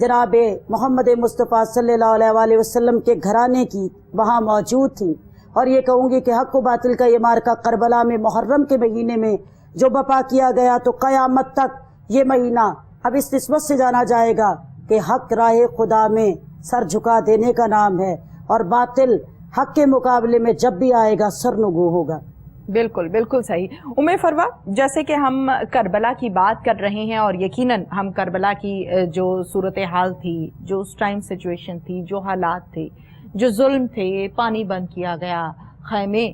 جناب محمد مصطفیٰ صلی اللہ علیہ وسلم کے گھرانے کی وہاں موجود تھی. اور یہ کہوں گی کہ حق و باطل کا یہ مارکہ کربلا میں محرم کے مہینے میں جو بپا کیا گیا تو قیامت تک یہ مہینہ اب اس نسبت سے جانا جائے گا کہ حق راہ خدا میں سر جھکا دینے کا نام ہے اور باطل حق کے مقابلے میں جب بھی آئے گا سرنگو ہوگا. بالکل بالکل صحیح. فروا جیسے کہ ہم کربلا کی بات کر رہے ہیں اور یقیناً ہم کربلا کی جو صورتحال تھی، جو اس ٹائم سچویشن تھی، جو حالات تھے، جو ظلم تھے، پانی بند کیا گیا، خیمے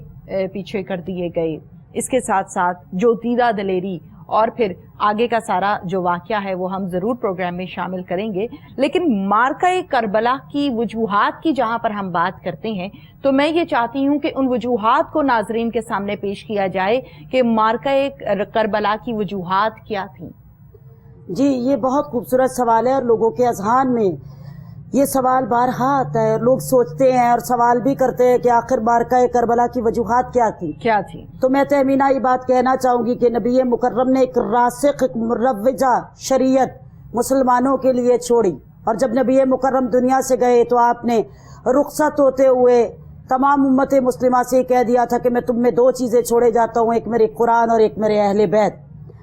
پیچھے کر دیے گئے، اس کے ساتھ ساتھ جو دیدہ دلیری اور پھر آگے کا سارا جو واقعہ ہے وہ ہم ضرور پروگرام میں شامل کریں گے. لیکن مارکہ کربلا کی وجوہات کی جہاں پر ہم بات کرتے ہیں تو میں یہ چاہتی ہوں کہ ان وجوہات کو ناظرین کے سامنے پیش کیا جائے کہ مارکہ کربلا کی وجوہات کیا تھیں. جی یہ بہت خوبصورت سوال ہے اور لوگوں کے اذہان میں یہ سوال بارہا آتا ہے. لوگ سوچتے ہیں اور سوال بھی کرتے ہیں کہ آخر مارکہ کربلا کی وجوہات کیا تھی. تو میں تہمینہ یہ بات کہنا چاہوں گی کہ نبی مکرم نے ایک راسخ مروجہ شریعت مسلمانوں کے لیے چھوڑی اور جب نبی مکرم دنیا سے گئے تو آپ نے رخصت ہوتے ہوئے تمام امت مسلمہ سے کہہ دیا تھا کہ میں تم میں دو چیزیں چھوڑے جاتا ہوں، ایک میرے قرآن اور ایک میرے اہل بیت.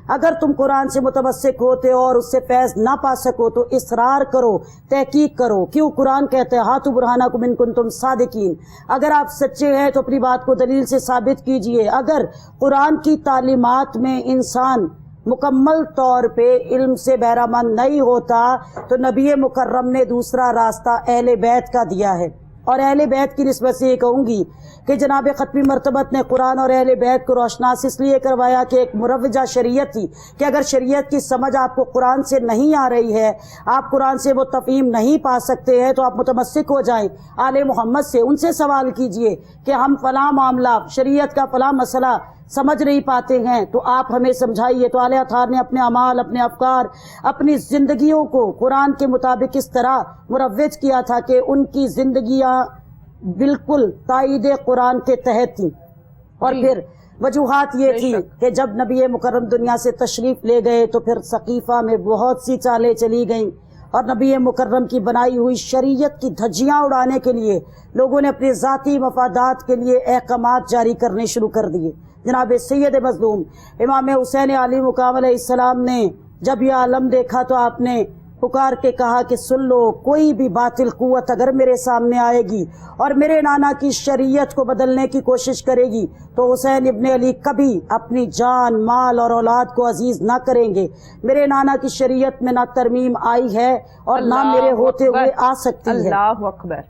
اگر تم قرآن سے متمسک ہوتے ہو اور اس سے فیض نہ پا سکو تو اصرار کرو، تحقیق کرو. کیوں؟ قرآن کہتے ہیں ہاتھو برہانکم ان کنتم صادقین. اگر آپ سچے ہیں تو اپنی بات کو دلیل سے ثابت کیجئے. اگر قرآن کی تعلیمات میں انسان مکمل طور پہ علم سے بہرامند نہیں ہوتا تو نبی مکرم نے دوسرا راستہ اہل بیت کا دیا ہے. اور اہل بیت کی نسبت سے یہ کہوں گی کہ جناب ختمی مرتبت نے قرآن اور اہل بیت کو روشناس اس لیے کروایا کہ ایک مروجہ شریعت تھی کہ اگر شریعت کی سمجھ آپ کو قرآن سے نہیں آ رہی ہے، آپ قرآن سے وہ تفہیم نہیں پا سکتے ہیں تو آپ متمسک ہو جائیں آل محمد سے. ان سے سوال کیجئے کہ ہم فلاں معاملہ شریعت کا فلاں مسئلہ سمجھ نہیں پاتے ہیں تو آپ ہمیں سمجھائیے. تو آل اطہار نے اپنے اعمال، اپنے افکار، اپنی زندگیوں کو قرآن کے مطابق اس طرح مروج کیا تھا کہ ان کی زندگیاں بالکل تائید قرآن کے تحت تھیں. اور پھر وجوہات یہ تھی کہ جب نبی مکرم دنیا سے تشریف لے گئے تو پھر ثقیفہ میں بہت سی چالیں چلی گئیں اور نبی مکرم کی بنائی ہوئی شریعت کی دھجیاں اڑانے کے لیے لوگوں نے اپنے ذاتی مفادات کے لیے احکامات جاری کرنے شروع کر دیے. جناب سید مظلوم امام حسین علیہ مقام علیہ السلام نے جب یہ عالم دیکھا تو آپ نے پکار کے کہا کہ سن لو، کوئی بھی باطل قوت اگر میرے سامنے آئے گی اور میرے نانا کی شریعت کو بدلنے کی کوشش کرے گی تو حسین ابن علی کبھی اپنی جان، مال اور اولاد کو عزیز نہ کریں گے. میرے نانا کی شریعت میں نہ ترمیم آئی ہے اور نہ میرے ہوتے ہوئے آ سکتی ہے. اللہ اکبر.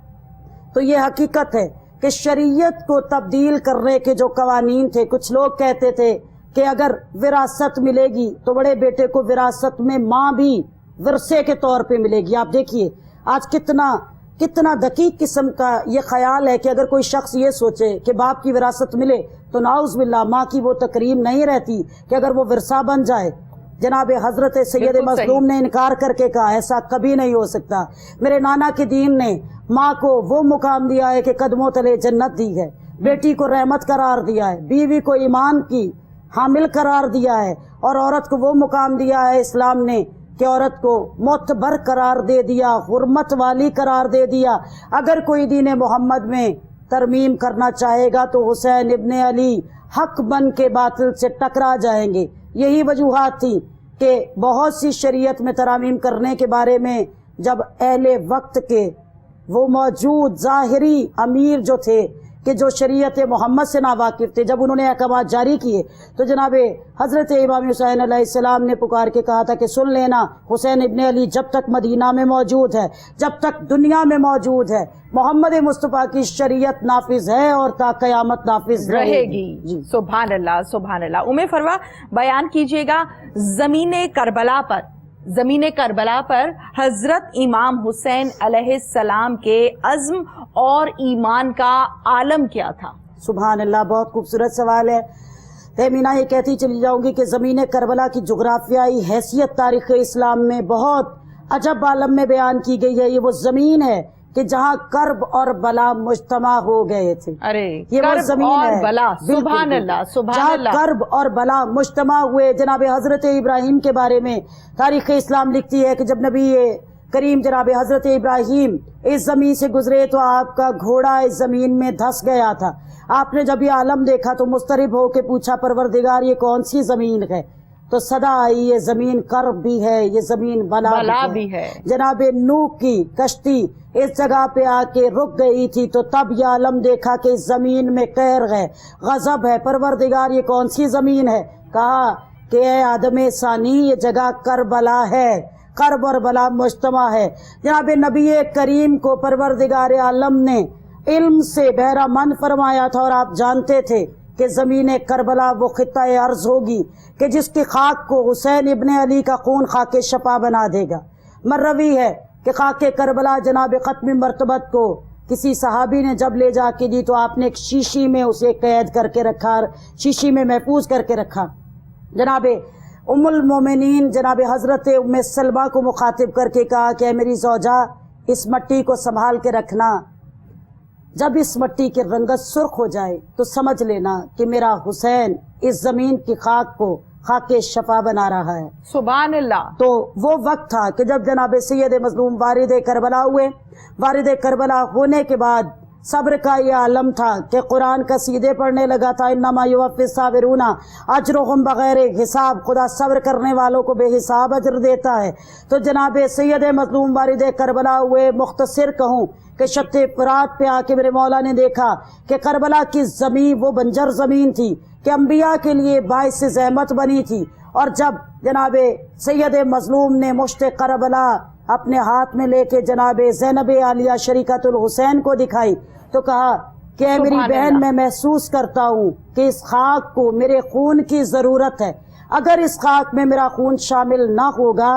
تو یہ حقیقت ہے کہ شریعت کو تبدیل کرنے کے جو قوانین تھے، کچھ لوگ کہتے تھے کہ اگر وراثت ملے گی تو بڑے بیٹے کو وراثت میں ماں بھی ورثے کے طور پہ ملے گی. آپ دیکھیے آج کتنا دقیق قسم کا یہ خیال ہے کہ اگر کوئی شخص یہ سوچے کہ باپ کی وراثت ملے تو نعوذ باللہ ماں کی وہ تکریم نہیں رہتی کہ اگر وہ ورثہ بن جائے. جناب حضرت سید مظلوم نے انکار کر کے کہا ایسا کبھی نہیں ہو سکتا. میرے نانا کے دین نے ماں کو وہ مقام دیا ہے کہ قدموں تلے جنت دی ہے، بیٹی کو رحمت قرار دیا ہے، بیوی کو ایمان کی حامل قرار دیا ہے اور عورت کو وہ مقام دیا ہے اسلام نے کہ عورت کو معتبر قرار دے دیا، حرمت والی قرار دے دیا. اگر کوئی دین محمد میں ترمیم کرنا چاہے گا تو حسین ابن علی حق بن کے باطل سے ٹکرا جائیں گے. یہی وجوہات تھی کہ بہت سی شریعت میں ترامیم کرنے کے بارے میں جب اہل وقت کے وہ موجود ظاہری امیر جو تھے کہ جو شریعت محمد سے ناواقف تھے، جب انہوں نے احکامات جاری کیے تو جناب حضرت امام حسین علیہ السلام نے پکار کے کہا تھا کہ سن لینا، حسین ابن علی جب تک مدینہ میں موجود ہے، جب تک دنیا میں موجود ہے، محمد مصطفیٰ کی شریعت نافذ ہے اور تا قیامت نافذ رہے گی. سبحان اللہ سبحان اللہ. فروا بیان کیجئے گا زمین کربلا پر حضرت امام حسین علیہ السلام کے عزم اور ایمان کا عالم کیا تھا. سبحان اللہ، بہت خوبصورت سوال ہے. تہمینہ یہ کہتی چلی جاؤں گی کہ زمین کربلا کی جغرافیائی حیثیت تاریخ اسلام میں بہت عجب عالم میں بیان کی گئی ہے. یہ وہ زمین ہے کہ جہاں کرب اور بلا مجتمع ہو گئے تھے. یہ وہ زمین ہے بلا. سبحان اللہ سبحان اللہ. جہاں کرب اور بلا مجتمع ہوئے. جناب حضرت ابراہیم کے بارے میں تاریخ اسلام لکھتی ہے کہ جب نبی کریم جناب حضرت ابراہیم اس زمین سے گزرے تو آپ کا گھوڑا اس زمین میں دھس گیا تھا. آپ نے جب یہ عالم دیکھا تو مضطرب ہو کے پوچھا پروردگار یہ کون سی زمین ہے؟ تو صدا آئی یہ زمین کرب بھی ہے, یہ زمین بلا بھی ہے. جناب نوح کی کشتی اس جگہ پہ آ کے رک گئی تھی تو تب یہ عالم دیکھا کہ اس زمین میں قہر ہے, غضب ہے. پروردگار یہ کون سی زمین ہے؟ کہا کہ اے آدم ثانی یہ جگہ کربلا ہے, کرب اور بلا مجتمع ہے. جناب نبی کریم کو پروردگار عالم نے علم سے بہرہ مند فرمایا تھا, اور آپ جانتے تھے کہ زمین کربلا وہ خطہ ارض ہوگی کہ جس کی خاک کو حسین ابن علی کا خون خاک شفا بنا دے گا. مروی ہے کہ خاک کربلا جناب ختم مرتبت کو کسی صحابی نے جب لے جا کے دی تو آپ نے ایک شیشی میں اسے قید کر کے رکھا, شیشی میں محفوظ کر کے رکھا. جناب ام المومنین جناب حضرت ام سلمہ کو مخاطب کر کے کہا کہ اے میری زوجہ اس مٹی کو سنبھال کے رکھنا, جب اس مٹی کی رنگت سرخ ہو جائے تو سمجھ لینا کہ میرا حسین اس زمین کی خاک کو خاک شفا بنا رہا ہے. سبحان اللہ. تو وہ وقت تھا کہ جب جناب سید مظلوم وارد کربلا ہوئے. وارد کربلا ہونے کے بعد صبر کا یہ عالم تھا کہ قرآن قصیدے پڑھنے لگا تھا, انما یوفی الصابرون اجرهم بغیر حساب, خدا صبر کرنے والوں کو بے حساب اجر دیتا ہے. تو جناب سید مظلوم وارد کربلا ہوئے. مختصر کہوں کہ شط فرات پہ آ کے میرے مولا نے دیکھا کہ کربلا کی زمین وہ بنجر زمین تھی کہ انبیاء کے لیے باعث زحمت بنی تھی. اور جب جناب سید مظلوم نے مشت کربلا اپنے ہاتھ میں لے کے جناب زینب عالیہ شریکت الحسین کو دکھائی تو کہا کہ اے میری بہن میں محسوس کرتا ہوں کہ اس خاک کو میرے خون کی ضرورت ہے. اگر اس خاک میں میرا خون شامل نہ ہوگا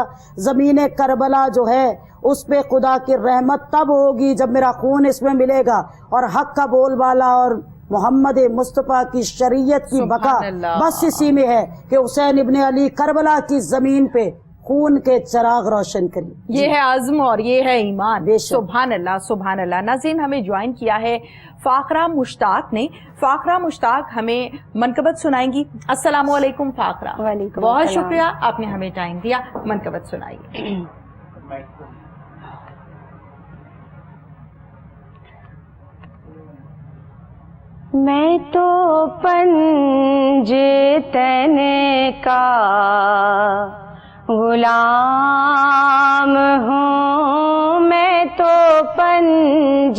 زمین کربلا جو ہے اس پہ خدا کی رحمت تب ہوگی جب میرا خون اس میں ملے گا, اور حق کا بول بالا اور محمد مصطفیٰ کی شریعت کی بقا بس اسی میں ہے کہ حسین ابن علی کربلا کی زمین پہ خون کے چراغ روشن کری. یہ ہے عزم اور یہ ہے ایمان. سبحان اللہ سبحان اللہ. ناظرین ہمیں جوائن کیا ہے فاخرہ مشتاق نے. فاخرہ مشتاق ہمیں منقبت سنائیں گی. السلام علیکم فاخرہ. وعلیکم بہت شکریہ آپ نے ہمیں ٹائم دیا. منقبت سنائیے. میں تو پنج تنے کا غلام ہوں, میں تو پنج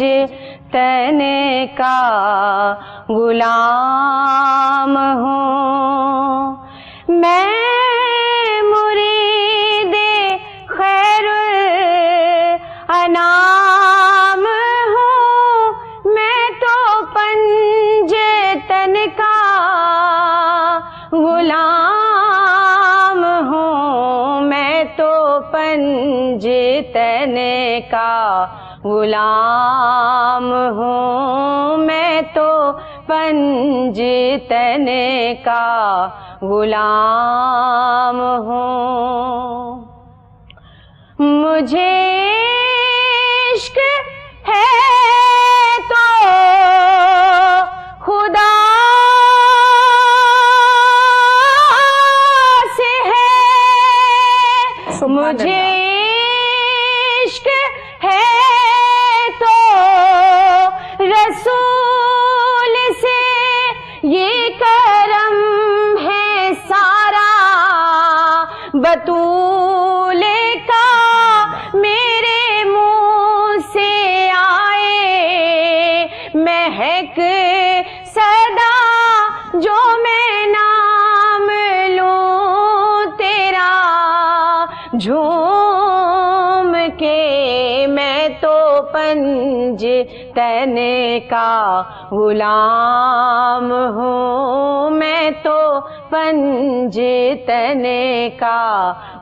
تنے کا غلام ہوں, میں مرید خیر الانام ہوں, میں تو پنج تن کا غلام ہوں, میں تو پنج تن کا غلام ہوں, میں تو پنج تن کا غلام ہوں. مجھے عشق ہے تو خدا سے ہے, مجھے عشق ہے تو رسول سے, یہ کرم ہے سارا بطول کا, میرے منہ سے آئے مہک صدا جو میں نام لوں تیرا جھوم کے, میں تو پنج تن کا غلام ہوں, میں تو پنج تن کا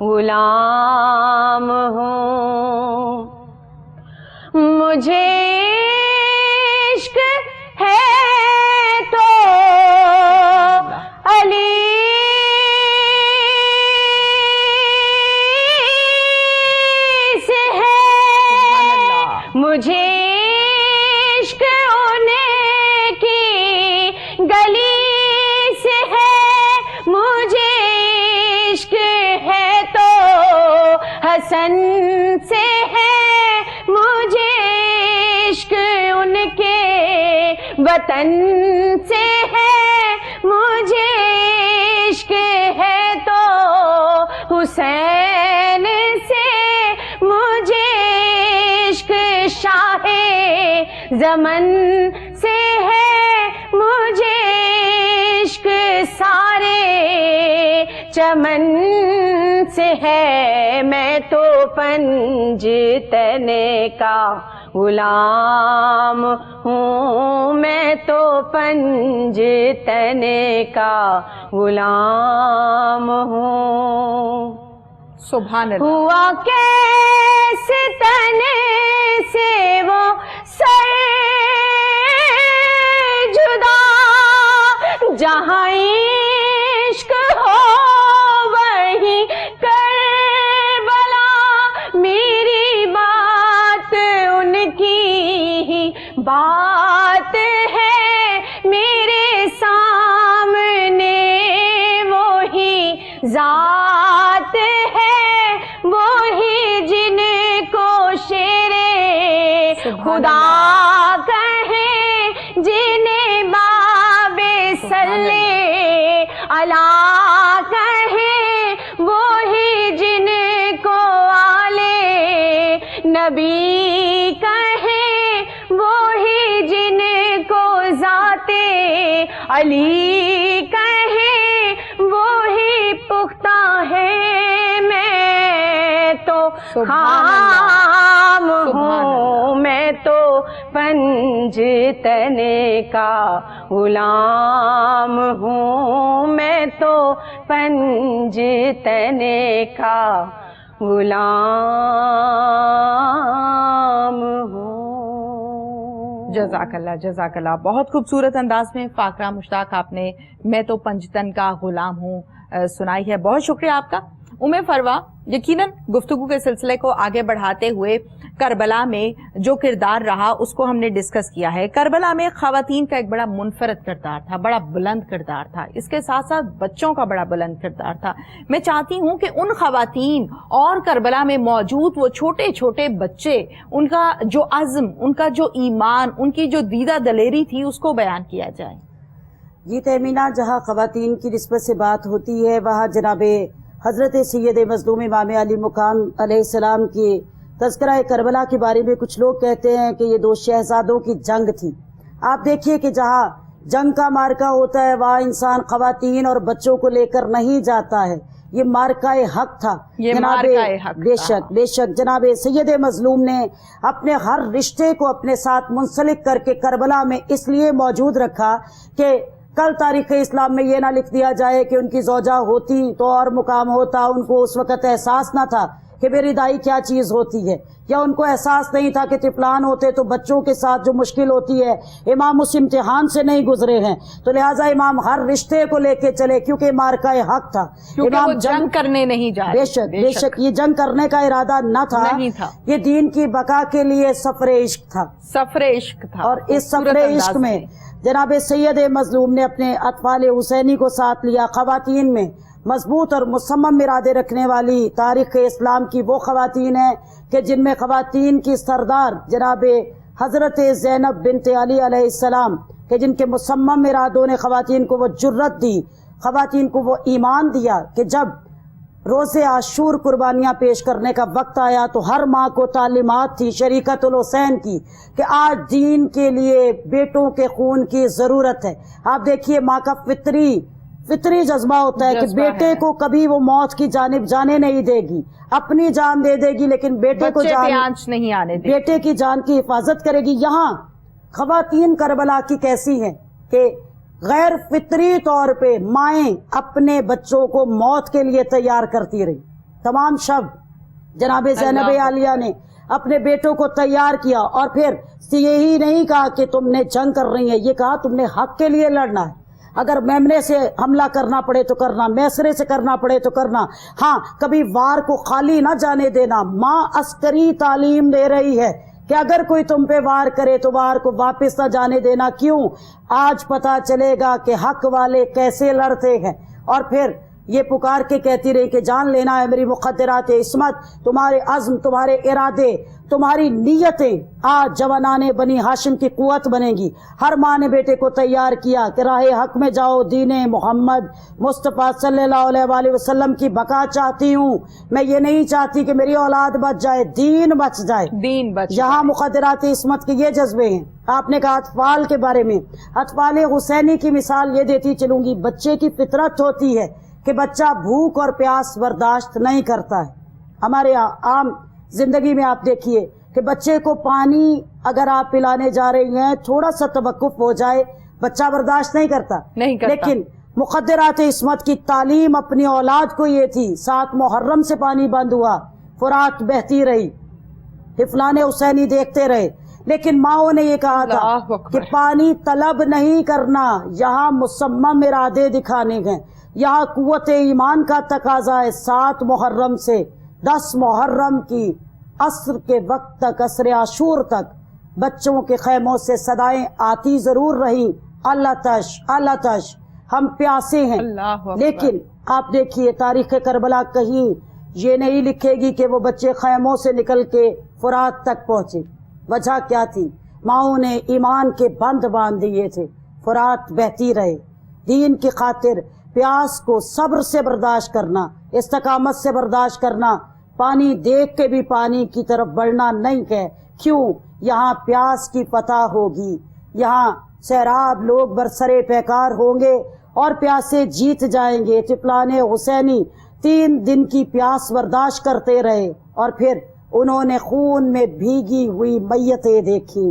غلام ہوں. مجھے عشق ہے تو علی سے ہے, مجھے عشق انہیں کی گلی سے ہے, مجھے عشق ہے تو حسن سے وطن سے ہے مجھے عشق ہے تو حسین سے مجھے عشق، شاہ زمن سے ہے مجھے عشق، سارے چمن سے ہے، میں تو پنجتن کا غلام ہوں، میں تو پنجتن کا غلام ہوں۔ سبحان اللہ۔ ہوا کیسے تن سے وہ سر جدا، جہاں عشق ہو وہیں کربلا، میری بات ان کی ہی بات ہے، میرے سامنے وہی ذات ہے، وہی جن کو شیر خدا کہیں، جنہیں باب صلی اللہ کہیں، وہی جن کو آلے نبی کہیں، وہی جن کو ذات علی کہیں، وہی پختہ ہے، میں تو خام ہوں، میں تو پنجتن کا غلام ہوں، میں تو پنجتن کا غلام ہوں۔ جزاک اللہ، جزاک اللہ۔ بہت خوبصورت انداز میں فاقرہ مشتاق آپ نے میں تو پنجتن کا غلام ہوں سنائی ہے، بہت شکریہ آپ کا۔ فروا، یقیناً گفتگو کے سلسلے کو آگے بڑھاتے ہوئے کربلا میں جو کردار رہا اس کو ہم نے ڈسکس کیا ہے۔ کربلا میں خواتین کا ایک بڑا منفرد کردار تھا، بڑا بلند کردار تھا، اس کے ساتھ ساتھ بچوں کا بڑا بلند کردار تھا۔ میں چاہتی ہوں کہ ان خواتین اور کربلا میں موجود وہ چھوٹے چھوٹے بچے، ان کا جو عزم، ان کا جو ایمان، ان کی جو دیدہ دلیری تھی، اس کو بیان کیا جائے۔ جی تیمینہ، جہاں خواتین کی نسبت سے بات ہوتی ہے وہاں جناب حضرت سید مظلوم امام علی مقام علیہ السلام کی تذکرہ کربلا کے بارے میں کچھ لوگ کہتے ہیں کہ یہ دو شہزادوں کی جنگ تھی۔ آپ دیکھیے کہ جہاں جنگ کا مارکہ ہوتا ہے وہاں انسان خواتین اور بچوں کو لے کر نہیں جاتا ہے، یہ مارکہ حق تھا جناب۔ بے شک جناب سید مظلوم نے اپنے ہر رشتے کو اپنے ساتھ منسلک کر کے کربلا میں اس لیے موجود رکھا کہ کل تاریخ اسلام میں یہ نہ لکھ دیا جائے کہ ان کی زوجہ ہوتی تو اور مقام ہوتا، ان کو اس وقت احساس نہ تھا کہ میری دائی کیا چیز ہوتی ہے، یا ان کو احساس نہیں تھا کہ طفلان ہوتے تو بچوں کے ساتھ جو مشکل ہوتی ہے، امام اس امتحان سے نہیں گزرے ہیں، تو لہٰذا امام ہر رشتے کو لے کے چلے کیونکہ مارکہ حق تھا، امام جنگ کرنے نہیں جا رہے۔ بے شک یہ جنگ کرنے کا ارادہ نہ تھا، یہ دین کی بقا کے لیے سفر عشق تھا، سفر عشق تھا۔ اور اس سفر عشق میں جناب سید مظلوم نے اپنے اطفال حسینی کو ساتھ لیا۔ خواتین میں مضبوط اور مصمم ارادے رکھنے والی تاریخ اسلام کی وہ خواتین ہیں کہ جن میں خواتین کی سردار جناب حضرت زینب بنت علی علیہ السلام کہ جن کے مصمم ارادوں نے خواتین کو وہ جرت دی، خواتین کو وہ ایمان دیا کہ جب روز عاشور قربانیاں پیش کرنے کا وقت آیا تو ہر ماں کو تعلیمات تھی شریکت الحسین کی کہ آج دین کے لیے بیٹوں کے خون کی ضرورت ہے۔ آپ دیکھیے ماں کا فطری جذبہ ہوتا ہے کہ بیٹے کو کبھی وہ موت کی جانب جانے نہیں دے گی، اپنی جان دے دے گی لیکن بیٹے کو آنچ نہیں آنے دے گی، بیٹے کی جان کی حفاظت کرے گی۔ یہاں خواتین کربلا کی کیسی ہیں کہ غیر فطری طور پہ مائیں اپنے بچوں کو موت کے لیے تیار کرتی رہی۔ تمام شب جناب زینب عالیہ نے اپنے بیٹوں کو تیار کیا اور پھر یہی نہیں کہا کہ تم نے جنگ کر رہی ہے، یہ کہا تم نے حق کے لیے لڑنا ہے، اگر میمنے سے حملہ کرنا پڑے تو کرنا، میسرے سے کرنا پڑے تو کرنا، ہاں کبھی وار کو خالی نہ جانے دینا۔ ماں عسکری تعلیم دے رہی ہے کہ اگر کوئی تم پہ وار کرے تو وار کو واپس نہ جانے دینا۔ کیوں؟ آج پتا چلے گا کہ حق والے کیسے لڑتے ہیں۔ اور پھر یہ پکار کے کہتی رہی کہ جان لینا ہے میری مقدرات عصمت، تمہارے عزم، تمہارے ارادے، تمہاری نیتیں آج جوانان بنی ہاشم کی قوت بنے گی۔ ہر ماں نے بیٹے کو تیار کیا کہ راہ حق میں جاؤ، دین محمد مصطفیٰ صلی اللہ علیہ وآلہ وسلم کی بقا چاہتی ہوں، میں یہ نہیں چاہتی کہ میری اولاد بچ جائے، دین بچ جائے، دین بچ یہاں مقدرات عصمت کے یہ جذبے ہیں۔ آپ نے کہا اطفال کے بارے میں، اطفال حسینی کی مثال یہ دیتی چلوں گی، بچے کی فطرت ہوتی ہے کہ بچہ بھوک اور پیاس برداشت نہیں کرتا ہے۔ ہمارے عام زندگی میں آپ دیکھیے کہ بچے کو پانی اگر آپ پلانے جا رہی ہیں، تھوڑا سا توقف ہو جائے بچہ برداشت نہیں کرتا۔ لیکن مقدرات عصمت کی تعلیم اپنی اولاد کو یہ تھی، 7 محرم سے پانی بند ہوا، فرات بہتی رہی، حفلان حسینی دیکھتے رہے، لیکن ماؤں نے یہ کہا تھا کہ پانی طلب نہیں کرنا، یہاں مصمم ارادے دکھانے گئے، یہاں قوت ایمان کا تقاضا ہے۔ 7 محرم سے 10 محرم کی عصر کے وقت تک، عصر عاشور تک بچوں کے خیموں سے صدائیں آتی ضرور رہیں، اللہ تش اللہ تش، ہم پیاسے ہیں۔ لیکن آپ دیکھیے تاریخ کربلا کہیں یہ نہیں لکھے گی کہ وہ بچے خیموں سے نکل کے فرات تک پہنچے۔ وجہ کیا تھی؟ ماؤں نے ایمان کے بند باندھ دیے تھے، فرات بہتی رہے۔ دین کی خاطر پیاس کو صبر سے برداشت کرنا، استقامت سے برداشت کرنا، پانی دیکھ کے بھی پانی کی طرف بڑھنا نہیں ہے۔ کیوں؟ یہاں پیاس کی فتح ہوگی، یہاں سیراب لوگ برسرے پیکار ہوں گے اور پیاسے جیت جائیں گے۔ طفلان حسینی 3 دن کی پیاس برداشت کرتے رہے اور پھر انہوں نے خون میں بھیگی ہوئی میتیں دیکھی،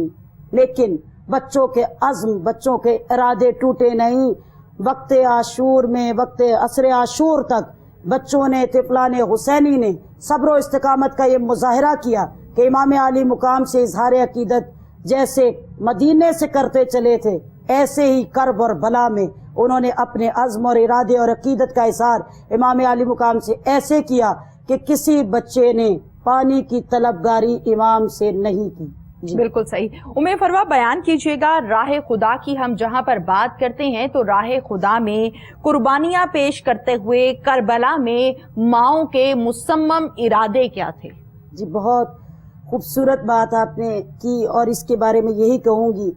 لیکن بچوں کے عزم، بچوں کے ارادے ٹوٹے نہیں۔ وقت عاشور میں، وقت عصر عاشور تک بچوں نے، طفلان حسینی نے صبر و استقامت کا یہ مظاہرہ کیا کہ امام عالی مقام سے اظہار عقیدت جیسے مدینے سے کرتے چلے تھے، ایسے ہی کرب اور بلا میں انہوں نے اپنے عزم اور ارادے اور عقیدت کا اظہار امام عالی مقام سے ایسے کیا کہ کسی بچے نے پانی کی طلبگاری امام سے نہیں کی۔ بالکل صحیح۔ ام فروہ بیان کیجیے گا، راہ خدا کی ہم جہاں پر بات کرتے ہیں تو راہ خدا میں قربانیاں پیش کرتے ہوئے کربلا میں ماؤں کے مصمم ارادے کیا تھے؟ جی بہت خوبصورت بات آپ نے کی، اور اس کے بارے میں یہی کہوں گی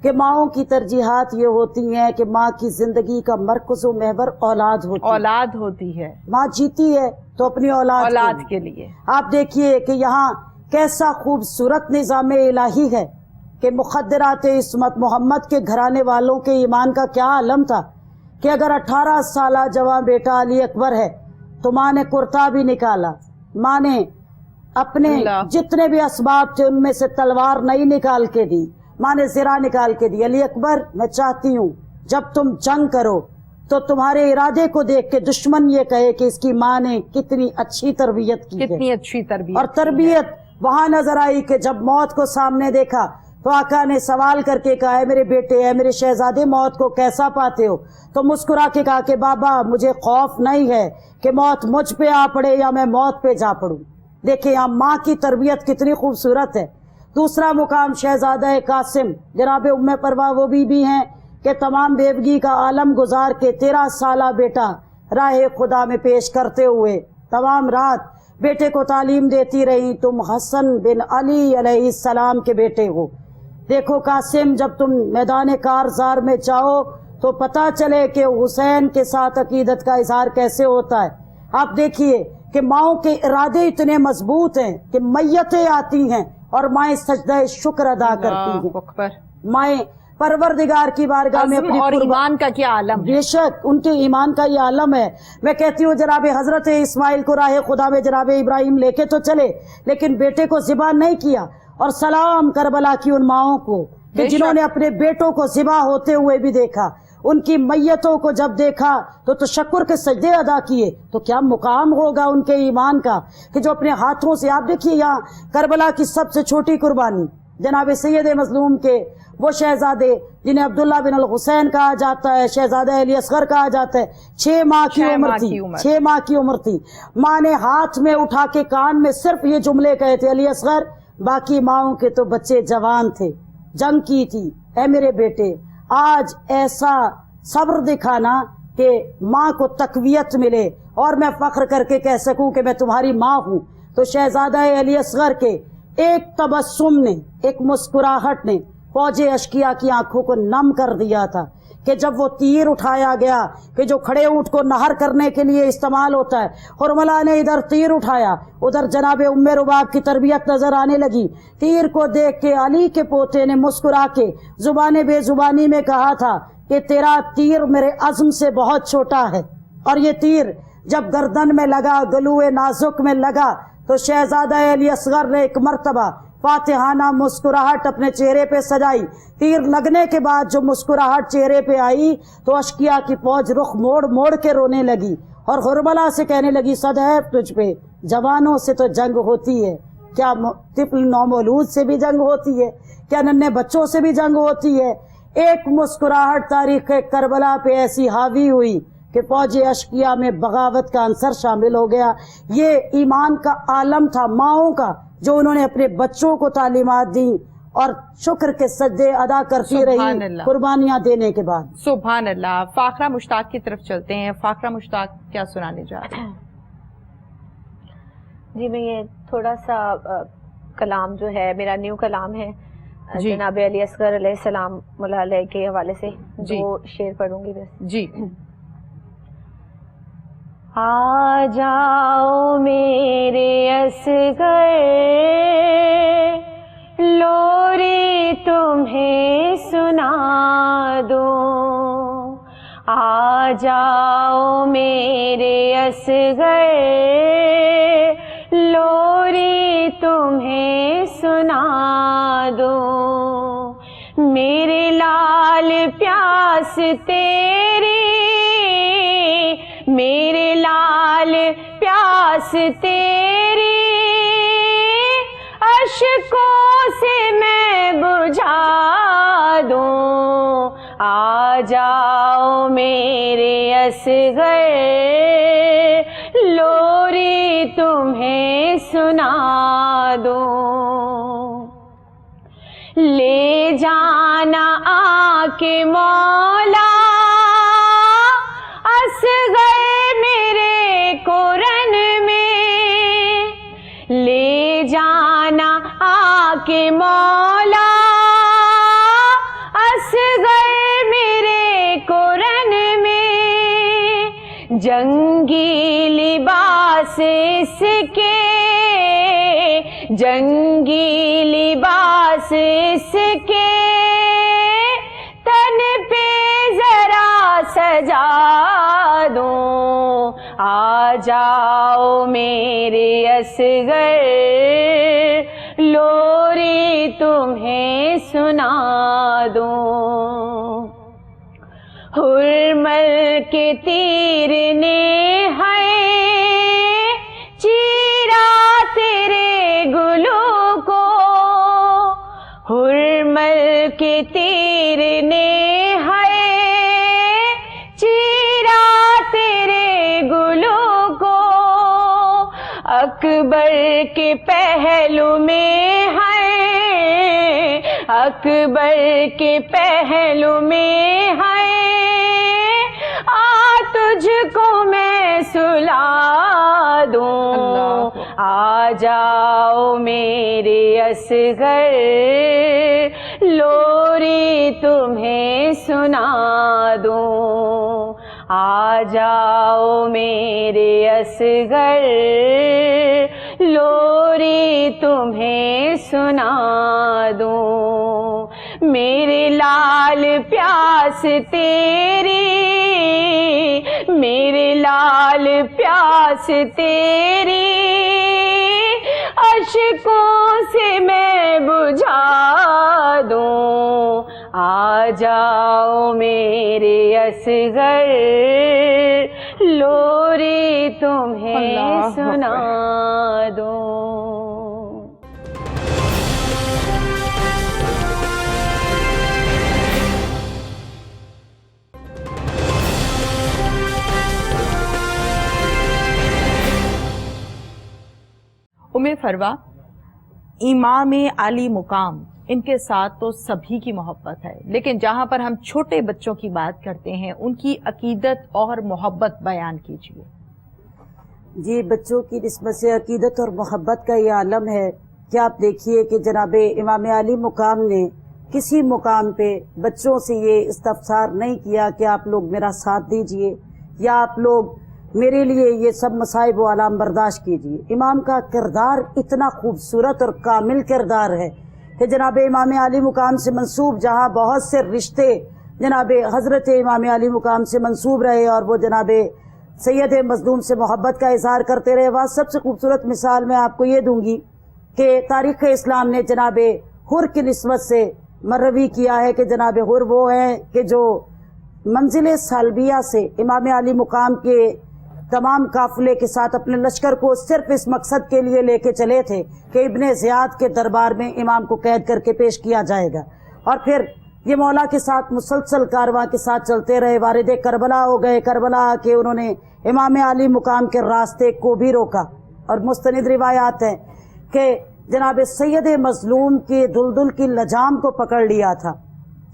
کہ ماؤں کی ترجیحات یہ ہوتی ہیں کہ ماں کی زندگی کا مرکز و محور اولاد ہوتی ہے۔ ماں جیتی ہے تو اپنی اولاد کے لیے۔ آپ دیکھیے کہ یہاں کیسا خوبصورت نظام الہی ہے کہ مقدرات عصمت محمد کے گھرانے والوں کے ایمان کا کیا عالم تھا کہ اگر 18 سالہ جوان بیٹا علی اکبر ہے تو ماں نے کرتا بھی نکالا، ماں نے اپنے جتنے بھی اسباب تھے ان میں سے تلوار نہیں نکال کے دی، ماں نے زرہ نکال کے دی۔ علی اکبر میں چاہتی ہوں جب تم جنگ کرو تو تمہارے ارادے کو دیکھ کے دشمن یہ کہے کہ اس کی ماں نے کتنی اچھی تربیت کی ہے، کتنی اچھی تربیت، اور تربیت وہاں نظر آئی کہ جب موت کو سامنے دیکھا تو آقا نے سوال کر کے کہا، اے میرے بیٹے، اے میرے شہزادے، موت کو کیسا پاتے ہو؟ تو مسکرا کے کہا کہ بابا مجھے خوف نہیں ہے کہ موت مجھ پہ آ پڑے یا میں موت پہ جا پڑوں۔ دیکھیں یہاں ماں کی تربیت کتنی خوبصورت ہے۔ دوسرا مقام شہزادہ قاسم جناب ام فروہ وہ بھی ہیں کہ تمام بیوگی کا عالم گزار کے 13 سالہ بیٹا راہ خدا میں پیش کرتے ہوئے تمام رات بیٹے کو تعلیم دیتی رہی، تم حسن بن علی علیہ السلام کے بیٹے ہو۔ دیکھو قاسم، جب تم میدان کارزار میں جاؤ تو پتہ چلے کہ حسین کے ساتھ عقیدت کا اظہار کیسے ہوتا ہے۔ آپ دیکھیے کہ ماؤں کے ارادے اتنے مضبوط ہیں کہ میتیں آتی ہیں اور مائیں سجدہ شکر ادا کرتی ہیں۔ مائیں پروردگار کی بارگاہ میں اپنی اور ایمان کا کیا عالم ہے، بے شک ان کے ایمان کا یہ عالم ہے۔ میں کہتی ہوں جناب حضرت اسماعیل کو راہ خدا میں جناب ابراہیم لے کے تو چلے، لیکن بیٹے کو ذبح نہیں کیا، اور سلام کربلا کی ان ماؤں کو کہ جنہوں نے اپنے بیٹوں کو ذبح ہوتے ہوئے بھی دیکھا، ان کی میتوں کو جب دیکھا تو تشکر کے سجدے ادا کیے۔ تو کیا مقام ہوگا ان کے ایمان کا کہ جو اپنے ہاتھوں سے، آپ دیکھیے یہاں کربلا کی سب سے چھوٹی قربانی جناب سید مظلوم کے وہ شہزادے جنہیں عبداللہ بن الحسین کہا جاتا ہے، شہزادہ علی اصغر کہا جاتا ہے، 6 ماہ کی عمر تھی، 6 ماہ کی عمر تھی۔ ماں نے ہاتھ میں اٹھا کے کان میں صرف یہ جملے کہے تھے، علی اصغر، باقی ماؤں کے تو بچے جوان تھے، جنگ کی تھی، اے میرے بیٹے آج ایسا صبر دکھانا کہ ماں کو تقویت ملے اور میں فخر کر کے کہہ سکوں کہ میں تمہاری ماں ہوں، تو شہزادہ علی اصغر کے ایک تبسم نے، ایک مسکراہٹ نے فوج اشقیاء کی آنکھوں کو نم کر دیا تھا کہ جب وہ تیر اٹھایا گیا کہ جو کھڑے اونٹ کو نہر کرنے کے لیے استعمال ہوتا ہے، حرملہ نے ادھر تیر اٹھایا، ادھر جناب ام رباب کی تربیت نظر آنے لگی۔ تیر کو دیکھ کے علی کے پوتے نے مسکرا کے زبان بے زبانی میں کہا تھا کہ تیرا تیر میرے عزم سے بہت چھوٹا ہے، اور یہ تیر جب گردن میں لگا، گلوئے نازک میں لگا، تو شہزادہ علی اصغر نے ایک مرتبہ فاتحانہ مسکراہٹ اپنے چہرے پہ سجائی۔ تیر لگنے کے بعد جو مسکراہٹ چہرے پہ آئی تو اشقیاء کی فوج رخ موڑ موڑ کے رونے لگی اور حرملہ سے کہنے لگی صد ہے تجھ پہ، جوانوں سے تو جنگ ہوتی ہے، کیا طفل نومولود سے بھی جنگ ہوتی ہے؟ کیا ننھے بچوں سے بھی جنگ ہوتی ہے؟ ایک مسکراہٹ تاریخ کربلا پہ ایسی حاوی ہوئی کہ فوج اشقیاء میں بغاوت کا عنصر شامل ہو گیا۔ یہ ایمان کا عالم تھا ماؤں کا، جو انہوں نے اپنے بچوں کو تعلیمات دی اور شکر کے سجدے ادا کرتی رہی قربانیاں دینے کے بعد۔ سبحان اللہ۔ فاخرہ مشتاق کی طرف چلتے ہیں۔ فاخرہ مشتاق کیا سنانے جا رہے ہیں؟ جی میں یہ تھوڑا سا کلام جو ہے میرا نیو کلام ہے جناب علی اصغر علیہ السلام مولا علیہ کے حوالے سے دو شعر پڑھوں گی بس۔ جی۔ آ جاؤ میرے اصغر لوری تمہیں سنا دوں، آ جاؤ میرے اصغر لوری تمہیں سنا دوں، میرے لال پیاس تیری، میرے لال پیاس تیری اشکوں سے میں بجھا دوں، آ جاؤ میرے اصغر لوری تمہیں سنا دوں، لے جانا آ کے مولا اصغر میرے قرن میں، لے جانا آ کے مولا اصغر میرے قرن میں، جنگی لباس اس کے، جنگی لباس اس کے تن پہ ذرا سجا دوں، آ جاؤ میرے اصغر لوری تمہیں سنا دوں، حرمل کے تیر نے ہے چیرا تیرے گلوں کو، حرمل کے تیر نے اکبر کے پہلو میں ہے، اکبر کے پہلو میں ہے، آ تجھ کو میں سلا دوں، آ جاؤ میرے اصغر لوری تمہیں سنا دوں، آ جاؤ میرے اصغر لوری تمہیں سنا دوں، میرے لال پیاس تیری، میرے لال پیاس تیری اشکوں سے میں بجھا دوں، آ جاؤ میرے اصغر لوری تمہیں سنا دوں۔ ام فروا، امام علی مقام ان کے ساتھ تو سبھی کی محبت ہے، لیکن جہاں پر ہم چھوٹے بچوں کی بات کرتے ہیں ان کی عقیدت اور محبت بیان کیجیے۔ جی، بچوں کی نسبت سے عقیدت اور محبت کا یہ عالم ہے کہ آپ دیکھیے کہ جناب امام علی مقام نے کسی مقام پہ بچوں سے یہ استفسار نہیں کیا کہ آپ لوگ میرا ساتھ دیجئے یا آپ لوگ میرے لیے یہ سب مصائب و آلام برداشت کیجئے۔ امام کا کردار اتنا خوبصورت اور کامل کردار ہے کہ جناب امام علی مقام سے منسوب جہاں بہت سے رشتے جناب حضرت امام علی مقام سے منسوب رہے اور وہ جناب سید مظلوم سے محبت کا اظہار کرتے رہے، وہاں سب سے خوبصورت مثال میں آپ کو یہ دوں گی کہ تاریخ اسلام نے جناب حر کی نسبت سے مروی کیا ہے کہ جناب حر وہ ہیں کہ جو منزل سالبیہ سے امام علی مقام کے تمام قافلے کے ساتھ اپنے لشکر کو صرف اس مقصد کے لیے لے کے چلے تھے کہ ابن زیاد کے دربار میں امام کو قید کر کے پیش کیا جائے گا، اور پھر یہ مولا کے ساتھ مسلسل کارواں کے ساتھ چلتے رہے، وارد کربلا ہو گئے، کربلا آ کے انہوں نے امام علی مقام کے راستے کو بھی روکا، اور مستند روایات ہیں کہ جناب سید مظلوم کی دلدل کی لجام کو پکڑ لیا تھا۔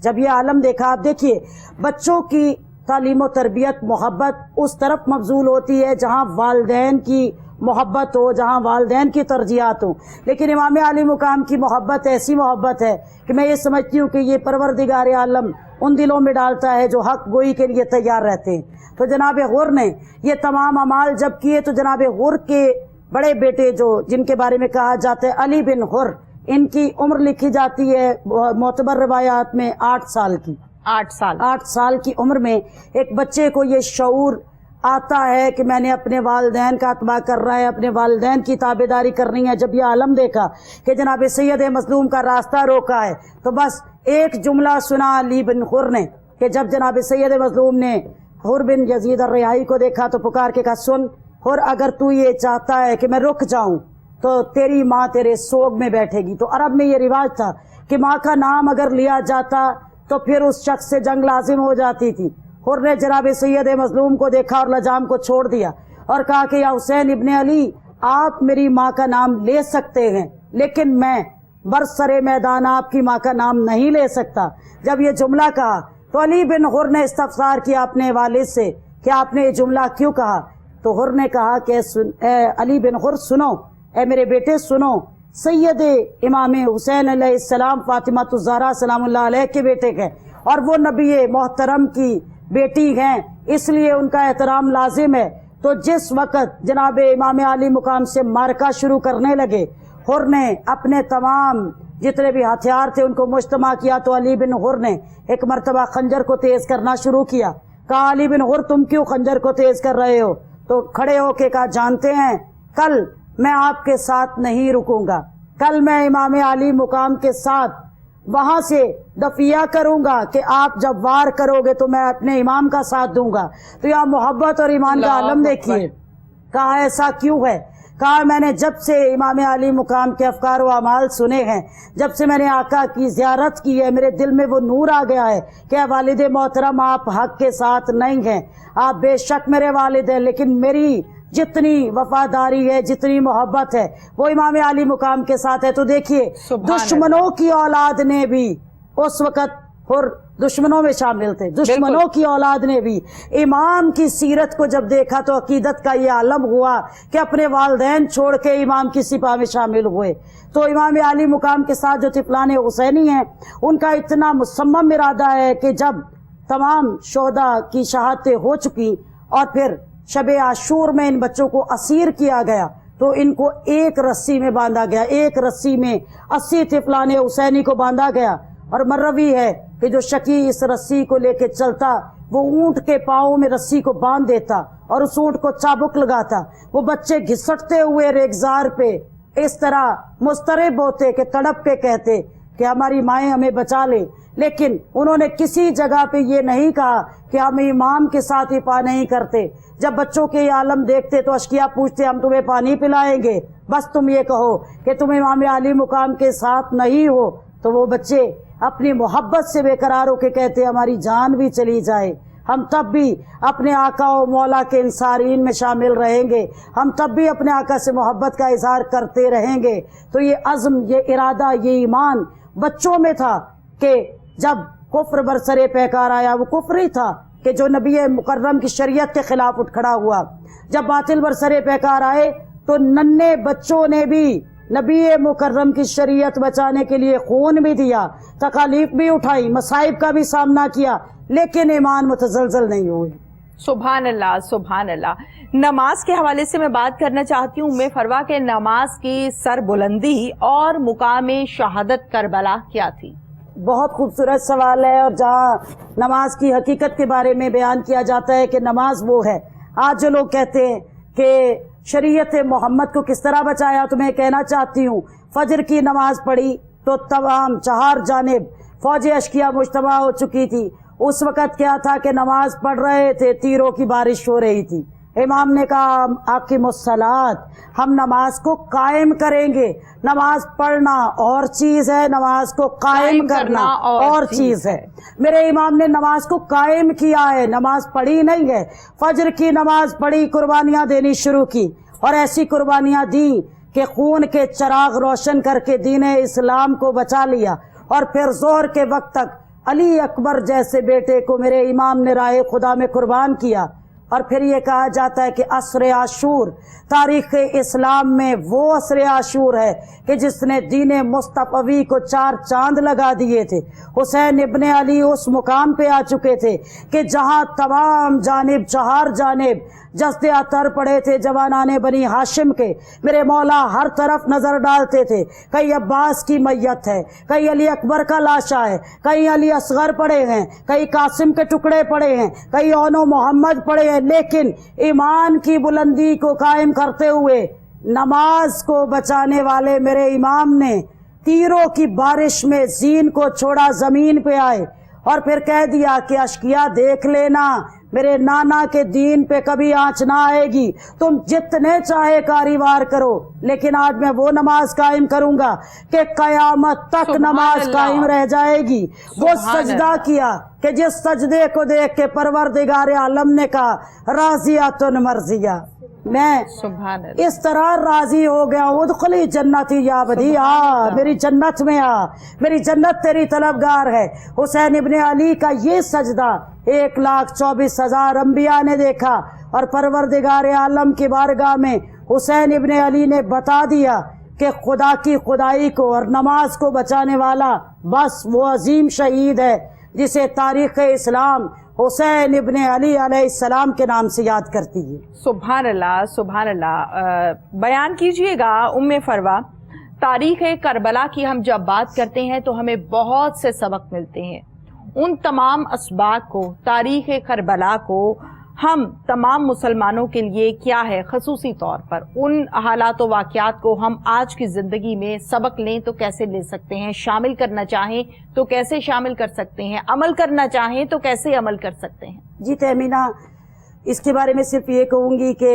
جب یہ عالم دیکھا، آپ دیکھیے بچوں کی تعلیم و تربیت محبت اس طرف مبذول ہوتی ہے جہاں والدین کی محبت ہو، جہاں والدین کی ترجیحات ہوں، لیکن امام علی مقام کی محبت ایسی محبت ہے کہ میں یہ سمجھتی ہوں کہ یہ پروردگار عالم ان دلوں میں ڈالتا ہے جو حق گوئی کے لیے تیار رہتے ہیں۔ تو جناب حر نے یہ تمام اعمال جب کیے تو جناب حر کے بڑے بیٹے جو جن کے بارے میں کہا جاتا ہے علی بن حر، ان کی عمر لکھی جاتی ہے معتبر روایات میں 8 سال کی۔ 8 سال کی عمر میں ایک بچے کو یہ شعور آتا ہے کہ میں نے اپنے والدین کا اتباع کر رہا ہے، اپنے والدین کی تابعداری کرنی ہے۔ جب یہ عالم دیکھا کہ جناب سید مظلوم کا راستہ روکا ہے تو بس ایک جملہ سنا علی بن حر نے کہ جب جناب سید مظلوم نے حر بن یزید الرہائی کو دیکھا تو پکار کے کہا، سن حر، اگر تو یہ چاہتا ہے کہ میں رک جاؤں تو تیری ماں تیرے سوگ میں بیٹھے گی۔ تو عرب میں یہ رواج تھا کہ ماں کا نام اگر لیا جاتا تو پھر اس شخص سے جنگ لازم ہو جاتی تھی۔ حر نے جناب سید مظلوم کو دیکھا اور لجام کو چھوڑ دیا اور کہا کہ یا حسین ابن علی، آپ میری ماں کا نام لے سکتے ہیں لیکن میں برسر میدان آپ کی ماں کا نام نہیں لے سکتا۔ جب یہ جملہ کہا تو علی بن حر نے استفسار کیا اپنے والد سے کہ آپ نے یہ جملہ کیوں کہا؟ تو حر نے کہا کہ اے علی بن حر سنو، اے میرے بیٹے سنو، سید امام حسین علیہ السلام فاطمہ الزہرا سلام اللہ علیہ کے بیٹے ہیں اور وہ نبی محترم کی بیٹی ہیں، اس لیے ان کا احترام لازم ہے۔ تو جس وقت جناب امام علی مقام سے مارکا شروع کرنے لگے، حر نے اپنے تمام جتنے بھی ہتھیار تھے ان کو مجتمع کیا تو علی بن حر نے ایک مرتبہ خنجر کو تیز کرنا شروع کیا۔ کہا علی بن حر تم کیوں خنجر کو تیز کر رہے ہو؟ تو کھڑے ہو کے کہا جانتے ہیں کل میں آپ کے ساتھ نہیں رکوں گا، کل میں امام علی مقام کے ساتھ وہاں سے دفیہ کروں گا کہ آپ جب وار کرو گے تو میں اپنے امام کا ساتھ دوں گا۔ تو یہاں محبت اور ایمان کا عالم دیکھیے۔ کہا ایسا کیوں ہے؟ کہا میں نے جب سے امام علی مقام کے افکار و اعمال سنے ہیں، جب سے میں نے آقا کی زیارت کی ہے، میرے دل میں وہ نور آ گیا ہے کہ والد محترم آپ حق کے ساتھ نہیں ہیں، آپ بے شک میرے والد ہیں، لیکن میری جتنی وفاداری ہے، جتنی محبت ہے وہ امام علی مقام کے ساتھ ہے۔ تو دیکھیے دشمنوں کی اولاد نے بھی اس وقت حر دشمنوں میں شامل تھے، دشمنوں کی اولاد نے بھی امام کی سیرت کو جب دیکھا تو عقیدت کا یہ عالم ہوا کہ اپنے والدین چھوڑ کے امام کی سپاہ میں شامل ہوئے۔ تو امام علی مقام کے ساتھ جو طفلان حسینی ہیں ان کا اتنا مصمم ارادہ ہے کہ جب تمام شہداء کی شہادتیں ہو چکی اور پھر شب عاشور میں ان بچوں کو اسیر کیا گیا تو ان کو ایک رسی میں باندھا گیا، ایک رسی میں 80 طفلان حسینی کو باندھا گیا، اور مروی ہے کہ جو شکی اس رسی کو لے کے چلتا وہ اونٹ کے پاؤں میں رسی کو باندھ دیتا اور اس اونٹ کو چابک لگاتا، وہ بچے گھسٹتے ہوئے ریگزار پہ اس طرح مضطرب ہوتے کہ تڑپ کے کہتے کہ ہماری مائیں ہمیں بچا لے، لیکن انہوں نے کسی جگہ پہ یہ نہیں کہا کہ ہم امام کے ساتھ ہی پا نہیں کرتے۔ جب بچوں کے یہ عالم دیکھتے تو اشقیا پوچھتے ہم تمہیں پانی پلائیں گے، بس تم یہ کہو کہ تم امام علی مقام کے ساتھ نہیں ہو، تو وہ بچے اپنی محبت سے بے قرار ہو کے کہتے ہماری جان بھی چلی جائے ہم تب بھی اپنے آقا و مولا کے انصارین میں شامل رہیں گے، ہم تب بھی اپنے آقا سے محبت کا اظہار کرتے رہیں گے۔ تو یہ عزم، یہ ارادہ، یہ ایمان بچوں میں تھا کہ جب کفر برسرے پیکار آیا وہ کفر ہی تھا کہ جو نبی مکرم کی شریعت کے خلاف اٹھ کھڑا ہوا. جب باطل برسرے پیکار آئے تو ننھے بچوں نے بھی نبی مکرم کی شریعت بچانے کے لیے خون بھی دیا, تکالیف بھی اٹھائی, مصائب کا بھی سامنا کیا, لیکن ایمان متزلزل نہیں ہوئے. سبحان اللہ, سبحان اللہ. نماز کے حوالے سے میں بات کرنا چاہتی ہوں ام فروا کہ نماز کی سر بلندی اور مقام شہادت کربلا کیا تھی؟ بہت خوبصورت سوال ہے, اور جہاں نماز کی حقیقت کے بارے میں بیان کیا جاتا ہے کہ نماز وہ ہے. آج جو لوگ کہتے ہیں کہ شریعت محمد کو کس طرح بچایا, تو میں کہنا چاہتی ہوں فجر کی نماز پڑھی تو تمام چہار جانب فوج اشکیا مجتمع ہو چکی تھی. اس وقت کیا تھا کہ نماز پڑھ رہے تھے, تیروں کی بارش ہو رہی تھی. امام نے کہا اقیموا الصلاۃ, ہم نماز کو قائم کریں گے. نماز پڑھنا اور چیز ہے, نماز کو قائم کرنا اور چیز ہے. میرے امام نے نماز کو قائم کیا ہے, نماز پڑھی نہیں ہے. فجر کی نماز پڑھی, قربانیاں دینی شروع کی, اور ایسی قربانیاں دیں کہ خون کے چراغ روشن کر کے دین اسلام کو بچا لیا. اور پھر ظہر کے وقت تک علی اکبر جیسے بیٹے کو میرے امام نے راہ خدا میں قربان کیا. اور پھر یہ کہا جاتا ہے کہ عصر عاشور تاریخ اسلام میں وہ عصر عاشور ہے کہ جس نے دین مصطفی کو 4 چاند لگا دیے تھے. حسین ابن علی اس مقام پہ آ چکے تھے کہ جہاں تمام جانب 4 جانب جسد اطہر پڑے تھے جوانان بنی ہاشم کے. میرے مولا ہر طرف نظر ڈالتے تھے, کہیں عباس کی میت ہے, کہیں علی اکبر کا لاشا ہے, کہیں علی اصغر پڑے ہیں, کہیں قاسم کے ٹکڑے پڑے ہیں, کہیں اونو محمد پڑے ہیں. لیکن ایمان کی بلندی کو قائم کرتے ہوئے نماز کو بچانے والے میرے امام نے تیروں کی بارش میں زین کو چھوڑا, زمین پہ آئے اور پھر کہہ دیا کہ اشقیا دیکھ لینا میرے نانا کے دین پہ کبھی آنچ نہ آئے گی, تم جتنے چاہے کاریوار کرو, لیکن آج میں وہ نماز قائم کروں گا کہ قیامت تک نماز قائم رہ جائے گی. وہ سجدہ کیا کہ جس سجدے کو دیکھ کے پروردگار عالم نے کہا راضیۃ مرضیہ, میں اس طرح راضی ہو گیا ہوں. ادخلی جنتی یا بدی, آ میری جنت میں آ, میری جنت تیری طلبگار ہے. حسین ابن علی کا یہ سجدہ 1,24,000 انبیاء نے دیکھا, اور پروردگار عالم کی بارگاہ میں حسین ابن علی نے بتا دیا کہ خدا کی خدائی کو اور نماز کو بچانے والا بس وہ عظیم شہید ہے جسے تاریخ اسلام حسین ابن علی علیہ السلام کے نام سے یاد کرتی ہے. سبحان اللہ, سبحان اللہ. بیان کیجئے گا ام فروا, تاریخ کربلا کی ہم جب بات کرتے ہیں تو ہمیں بہت سے سبق ملتے ہیں. ان تمام اسباق کو, تاریخ کربلا کو ہم تمام مسلمانوں کے لیے کیا ہے, خصوصی طور پر ان حالات و واقعات کو ہم آج کی زندگی میں سبق لیں تو کیسے لے سکتے ہیں, شامل کرنا چاہیں تو کیسے شامل کر سکتے ہیں, عمل کرنا چاہیں تو کیسے عمل کر سکتے ہیں؟ جی تہمینہ, اس کے بارے میں صرف یہ کہوں گی کہ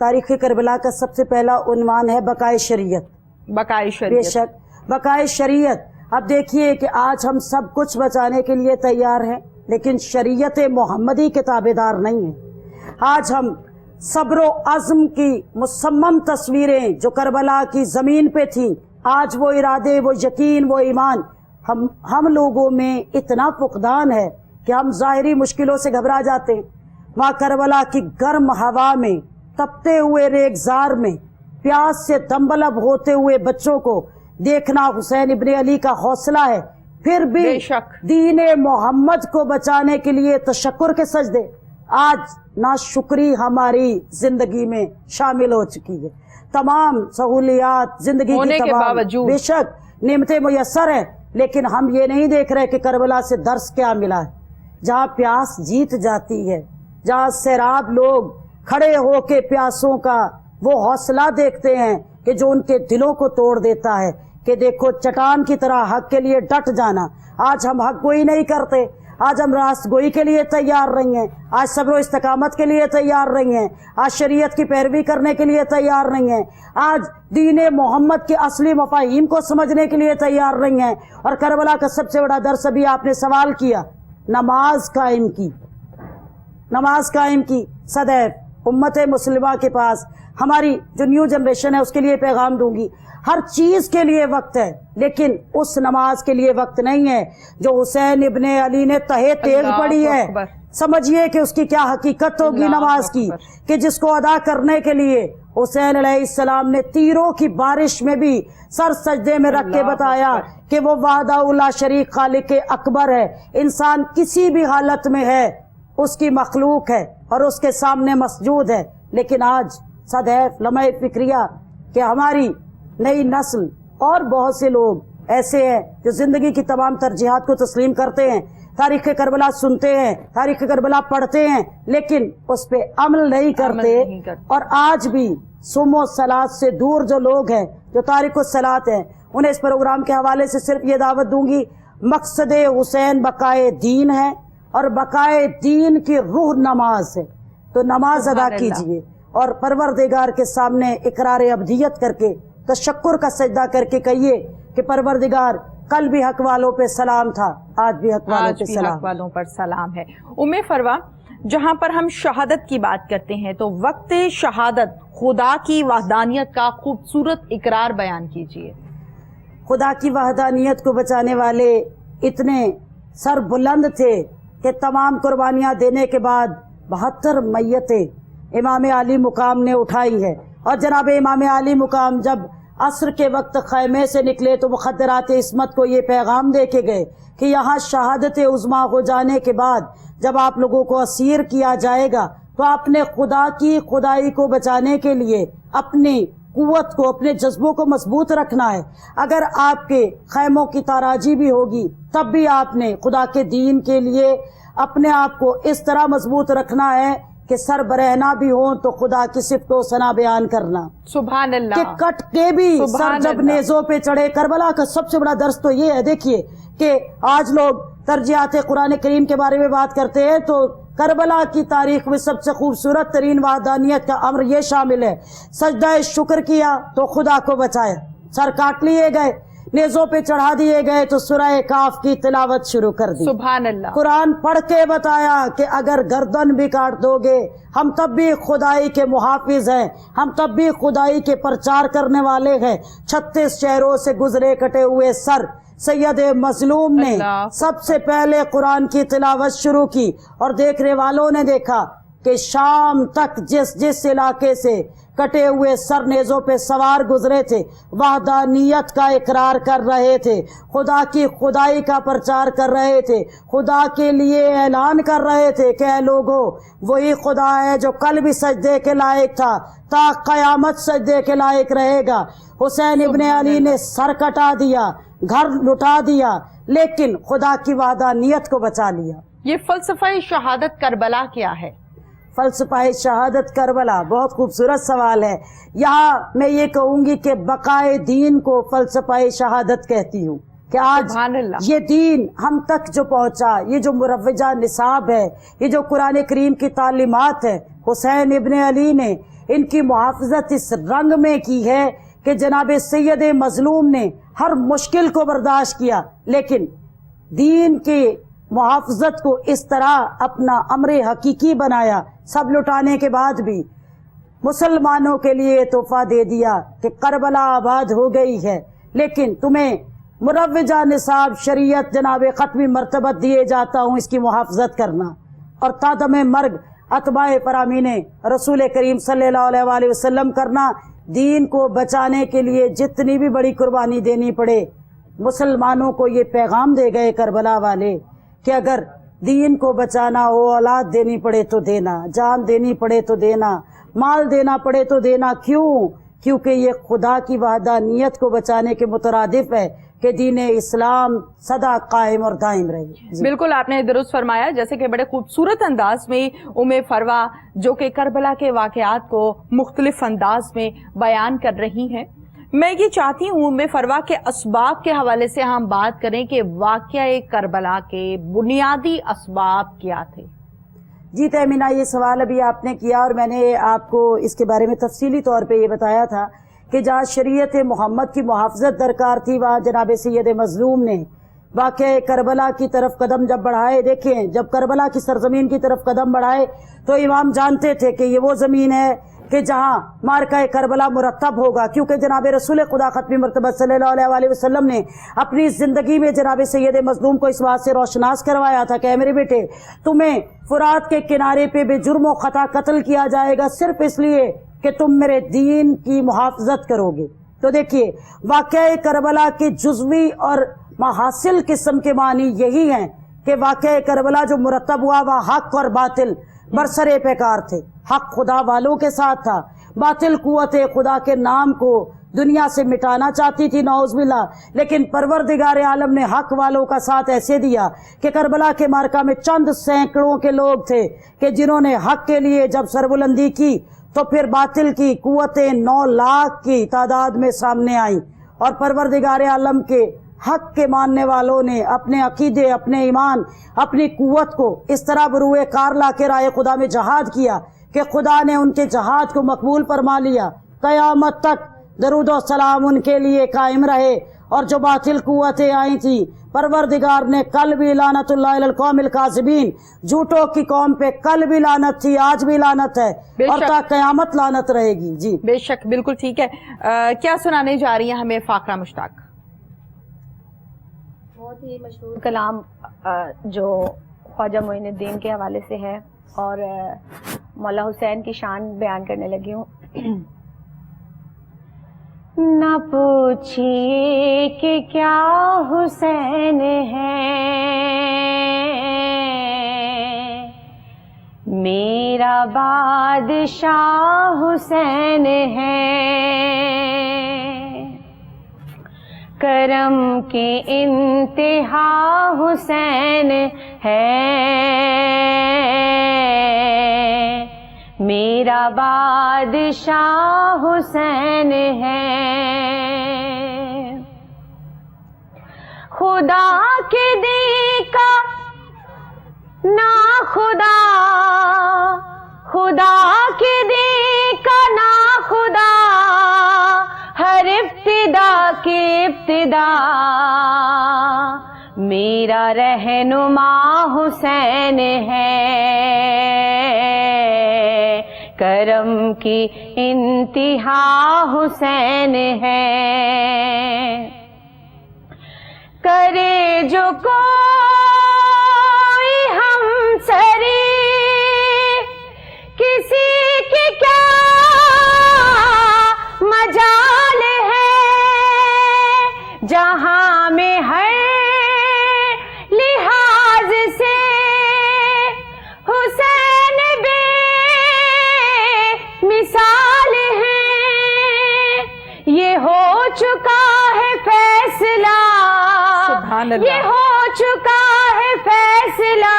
تاریخ کربلا کا سب سے پہلا عنوان ہے بقائے شریعت. بقائے شریعت, بے شک بقائے شریعت. اب دیکھیے کہ آج ہم سب کچھ بچانے کے لیے تیار ہیں, لیکن شریعت محمدی کے تابع دار نہیں ہیں. آج ہم صبر و عزم کی مصمم تصویریں جو کربلا کی زمین پہ تھیں, آج وہ ارادے, وہ یقین, وہ ایمان ہم لوگوں میں اتنا فقدان ہے کہ ہم ظاہری مشکلوں سے گھبرا جاتے ہیں. وہاں کربلا کی گرم ہوا میں, تپتے ہوئے ریگزار میں, پیاس سے دمبلب ہوتے ہوئے بچوں کو دیکھنا حسین ابن علی کا حوصلہ ہے. پھر بھی دین محمد کو بچانے کے لیے تشکر کے سجدے. آج ناشکری ہماری زندگی میں شامل ہو چکی ہے. تمام سہولیات زندگی کی تمام بے شک نعمتیں میسر ہیں, لیکن ہم یہ نہیں دیکھ رہے کہ کربلا سے درس کیا ملا ہے. جہاں پیاس جیت جاتی ہے, جہاں سیراب لوگ کھڑے ہو کے پیاسوں کا وہ حوصلہ دیکھتے ہیں کہ جو ان کے دلوں کو توڑ دیتا ہے کہ دیکھو چٹان کی طرح حق کے لیے ڈٹ جانا. آج ہم حق گوئی نہیں کرتے, آج ہم راست گوئی کے لیے تیار نہیں ہیں, آج صبر و استقامت کے لیے تیار نہیں ہیں, آج شریعت کی پیروی کرنے کے لیے تیار نہیں ہیں, آج دین محمد کے اصلی مفاہیم کو سمجھنے کے لیے تیار نہیں ہیں. اور کربلا کا سب سے بڑا درس ابھی آپ نے سوال کیا, نماز قائم کی. نماز قائم کی. سدیو امت مسلمہ کے پاس ہماری جو نیو جنریشن ہے اس کے لیے پیغام دوں گی، ہر چیز کے لیے وقت ہے، لیکن اس نماز کے لیے وقت نہیں ہے جو حسین ابن علی نے تہے تیغ پڑھی ہے۔ سمجھیے کہ اس کی کیا حقیقت ہوگی نماز کی، کہ جس کو ادا کرنے کے لیے حسین علیہ السلام نے تیروں کی بارش میں بھی سر سجدے میں رکھ کے بتایا کہ وہ وحدہ لا شریک خالق اکبر ہے، انسان کسی بھی حالت میں ہے اس کی مخلوق ہے اور اس کے سامنے مسجود ہے۔ لیکن آج صدیف لمحہ فکریہ کہ ہماری نئی نسل اور بہت سے لوگ ایسے ہیں جو زندگی کی تمام ترجیحات کو تسلیم کرتے ہیں، تاریخ کربلا سنتے ہیں، تاریخ کربلا پڑھتے ہیں، لیکن اس پہ عمل نہیں کرتے۔ اور آج بھی صوم و صلات سے دور جو لوگ ہیں، جو تارک الصلات ہیں، انہیں اس پروگرام کے حوالے سے صرف یہ دعوت دوں گی، مقصد حسین بقائے دین ہے اور بقائے دین کی روح نماز ہے، تو نماز ادا کیجئے اور پروردگار کے سامنے اقرار ابدیت کر کے تشکر کا سجدہ کر کے کہیے کہ پروردگار کل بھی حق والوں پہ سلام تھا، آج بھی حق والوں پر سلام ہے۔ ام فروا، جہاں پر ہم شہادت کی بات کرتے ہیں تو وقت شہادت خدا کی وحدانیت کا خوبصورت اقرار بیان کیجئے۔ خدا کی وحدانیت کو بچانے والے اتنے سر بلند تھے کہ تمام قربانیاں دینے کے بعد 72 میتیں امام علی مقام نے اٹھائی ہے، اور جناب امام علی مقام جب عصر کے وقت خیمے سے نکلے تو مخدرات عصمت کو یہ پیغام دے کے گئے کہ یہاں شہادت عظمیٰ ہو جانے کے بعد جب آپ لوگوں کو اسیر کیا جائے گا تو آپ نے خدا کی خدائی کو بچانے کے لیے اپنی قوت کو، اپنے جذبوں کو مضبوط رکھنا ہے۔ اگر آپ کے خیموں کی تاراجی بھی ہوگی تب بھی آپ نے خدا کے دین کے لیے اپنے آپ کو اس طرح مضبوط رکھنا ہے کہ سر برہنہ بھی ہوں تو خدا کی صفت و ثنا بیان کرنا۔ سبحان اللہ۔ کہ کٹ کے بھی سر جب نیزوں پہ چڑھے، کربلا کا سب سے بڑا درس تو یہ ہے، دیکھیے کہ آج لوگ ترجیحات قرآن کریم کے بارے میں بات کرتے ہیں تو کربلا کی تاریخ میں سب سے خوبصورت ترین وحدانیت کا امر یہ شامل ہے، سجدہ شکر کیا تو خدا کو بچایا، سر کاٹ لیے گئے، نیزوں پہ چڑھا دیے گئے تو سورہ کاف کی تلاوت شروع کر دی۔ سبحان اللہ۔ قرآن پڑھ کے بتایا کہ اگر گردن بھی کاٹ دو گے ہم تب بھی خدائی کے محافظ ہیں، ہم تب بھی خدائی کے پرچار کرنے والے ہیں۔ 36 شہروں سے گزرے کٹے ہوئے سر سید مظلوم نے سب سے پہلے قرآن کی تلاوت شروع کی، اور دیکھنے والوں نے دیکھا کہ شام تک جس علاقے سے کٹے ہوئے سر نیزوں پہ سوار گزرے تھے وحدانیت کا اقرار کر رہے تھے، خدا کی خدائی کا پرچار کر رہے تھے، خدا کے لیے اعلان کر رہے تھے کہ اے لوگو وہی خدا ہے جو کل بھی سجدے کے لائق تھا، تا قیامت سجدے کے لائق رہے گا۔ حسین ابن علی نے سر کٹا دیا، گھر لٹا دیا، لیکن خدا کی وحدانیت کو بچا لیا۔ یہ فلسفہ شہادت کربلا کیا ہے؟ فلسفہ شہادت کربلا بہت خوبصورت سوال ہے۔ یہاں میں یہ کہوں گی کہ بقائے دین کو فلسفہ شہادت کہتی ہوں، کہ آج یہ دین ہم تک جو پہنچا، یہ جو مروجہ نصاب ہے، یہ جو قرآن کریم کی تعلیمات ہے، حسین ابن علی نے ان کی محافظت اس رنگ میں کی ہے کہ جناب سید مظلوم نے ہر مشکل کو برداشت کیا، لیکن دین کی محافظت کو اس طرح اپنا امر حقیقی بنایا، سب لٹانے کے بعد بھی مسلمانوں کے لیے تحفہ دے دیا کہ کربلا آباد ہو گئی ہے، لیکن تمہیں مروجہ نصاب شریعت جناب ختمی مرتبت دیے جاتا ہوں، اس کی محافظت کرنا اور تا دم مرگ اتباع فرامین رسول کریم صلی اللہ علیہ وآلہ وسلم کرنا، دین کو بچانے کے لیے جتنی بھی بڑی قربانی دینی پڑے۔ مسلمانوں کو یہ پیغام دے گئے کربلا والے کہ اگر دین کو بچانا ہو، اولاد دینی پڑے تو دینا، جان دینی پڑے تو دینا، مال دینا پڑے تو دینا۔ کیوں؟ کیونکہ یہ خدا کی وحدانیت کو بچانے کے مترادف ہے کہ دین اسلام سدا قائم اور دائم رہے۔ بالکل آپ نے درست فرمایا، جیسے کہ بڑے خوبصورت انداز میں ام فروا جو کہ کربلا کے واقعات کو مختلف انداز میں بیان کر رہی ہیں، میں یہ چاہتی ہوں ام فروا کے اسباب کے حوالے سے ہم بات کریں کہ واقعہ کربلا کے بنیادی اسباب کیا تھے۔ جی تیمینہ، یہ سوال ابھی آپ نے کیا اور میں نے آپ کو اس کے بارے میں تفصیلی طور پہ یہ بتایا تھا کہ جہاں شریعت محمد کی محافظت درکار تھی وہاں جناب سید مظلوم نے واقعہ کربلا کی طرف قدم جب بڑھائے۔ دیکھیں، جب کربلا کی سرزمین کی طرف قدم بڑھائے تو امام جانتے تھے کہ یہ وہ زمین ہے کہ جہاں مارکہ کربلا مرتب ہوگا، کیونکہ جناب رسول خدا ختم مرتبہ صلی اللہ علیہ وسلم نے اپنی زندگی میں جناب سید مظلوم کو اس بات سے روشناس کروایا تھا کہ میرے بیٹے تمہیں فرات کے کنارے پہ بے جرم و خطا قتل کیا جائے گا صرف اس لیے کہ تم میرے دین کی محافظت کرو گے۔ تو دیکھیے واقعہ کربلا کے جزوی اور محاصل قسم کے معنی یہی ہیں کہ واقعہ کربلا جو مرتب ہوا وہ حق اور باطل برسر پیکار تھے۔ حق خدا والوں کے ساتھ تھا، باطل قوت خدا کے نام کو دنیا سے مٹانا چاہتی تھی نعوذ باللہ، لیکن پروردگار عالم نے حق والوں کا ساتھ ایسے دیا کہ کربلا کے مارکہ میں چند سینکڑوں کے لوگ تھے کہ جنہوں نے حق کے لیے جب سربلندی کی تو پھر باطل کی قوتیں 9 لاکھ کی تعداد میں سامنے آئیں، اور پروردگار عالم کے حق کے ماننے والوں نے اپنے عقیدے، اپنے ایمان، اپنی قوت کو اس طرح بروئے کار لا کے رائے خدا میں جہاد کیا کہ خدا نے ان کے جہاد کو مقبول فرما لیا۔ قیامت تک درود و سلام ان کے لیے قائم رہے، اور جو باطل قوتیں آئی تھیں پروردگار نے کل بھی لعنت اللہ علی القوم الکاذبین، جھوٹوں کی قوم پہ کل بھی لعنت تھی، آج بھی لعنت ہے، اور تا قیامت لعنت رہے گی۔ جی بے شک، بالکل ٹھیک ہے۔ کیا سنانے جا رہی ہیں ہمیں فاقرہ مشتاق؟ بہت ہی مشہور کلام جو خواجہ معین الدین کے حوالے سے ہے، اور مولا حسین کی شان بیان کرنے لگی ہوں۔ نہ پوچھیے کہ کیا حسین ہے، میرا بادشاہ حسین ہے، کرم کی انتہا حسین ہے، میرا بادشاہ حسین ہے، خدا کے دی کا نا خدا، خدا کے دی کا نا خدا، ہر ابتدا کی ابتدا، میرا رہنما حسین ہے، کرم کی انتہا حسین ہے، کرے جو کوئی ہم سری کسی کی کیا مجال ہے، جہاں میں ہر لحاظ سے حسین بے مثال ہے، یہ ہو چکا ہے فیصلہ، یہ ہو چکا ہے فیصلہ،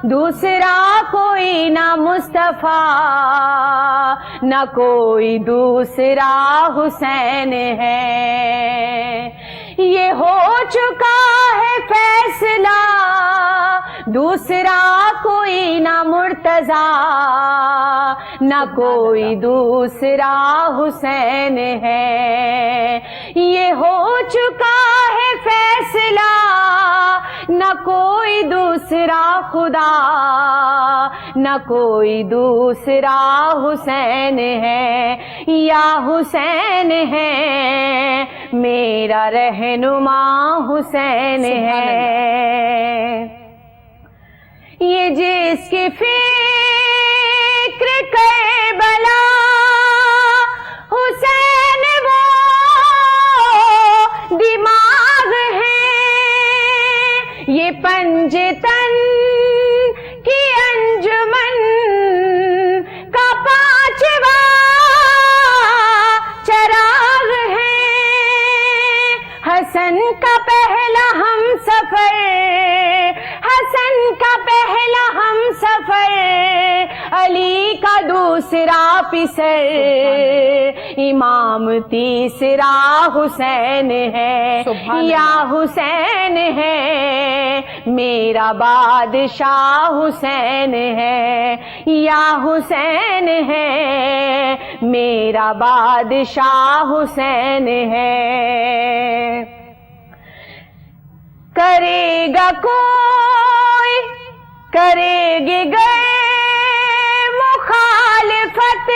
دوسرا کوئی نہ مصطفیٰ، نہ کوئی دوسرا حسین ہے، یہ ہو چکا ہے فیصلہ، دوسرا کوئی نہ مرتضیٰ، نہ کوئی دوسرا حسین ہے، یہ ہو چکا ہے فیصلہ، نہ کوئی دوسرا خدا، نہ کوئی دوسرا حسین ہے، یا حسین ہے، میرا رہنما حسین ہے، یہ جس کی فکر کربلا حسین وہ دماغ ہے، یہ پنجتن کی انجمن کا 5واں چراغ ہے، حسن کا پہلا ہم سفر، حسن کا پہلا ہم سفر، علی کا دوسرا پسر، امام تیسرا حسین ہے، یا حسین ہے، میرا بادشاہ حسین ہے، یا حسین ہے، میرا بادشاہ حسین ہے، کرے گا کوئی، کرے گی گئے مخالفت،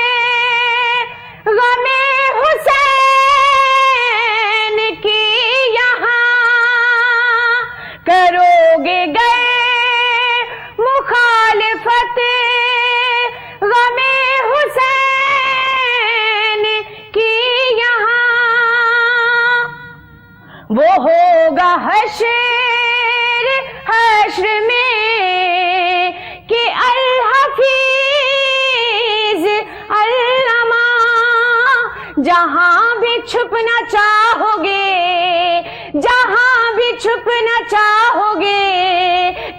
حشر حشر میں کہ الحفیظ علامہ جہاں بھی چھپنا چاہو گے، جہاں بھی چھپنا چاہو گے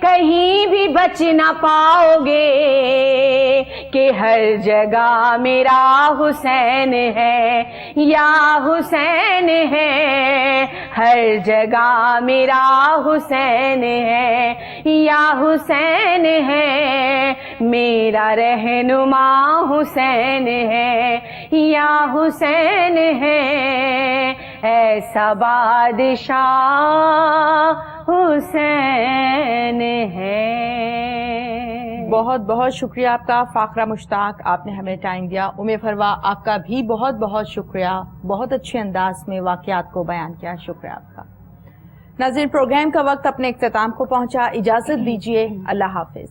کہیں بھی بچ نہ پاؤ گے، کہ ہر جگہ میرا حسین ہے یا حسین ہے، ہر جگہ میرا حسین ہے یا حسین ہے، میرا رہنما حسین ہے یا حسین ہے، ایسا بادشاہ حسین ہے۔ بہت بہت شکریہ آپ کا فاخرہ مشتاق، آپ نے ہمیں ٹائم دیا۔ فروا آپ کا بھی بہت بہت شکریہ، بہت اچھے انداز میں واقعات کو بیان کیا، شکریہ آپ کا۔ ناظرین، پروگرام کا وقت اپنے اختتام کو پہنچا، اجازت دیجیے، اللہ حافظ۔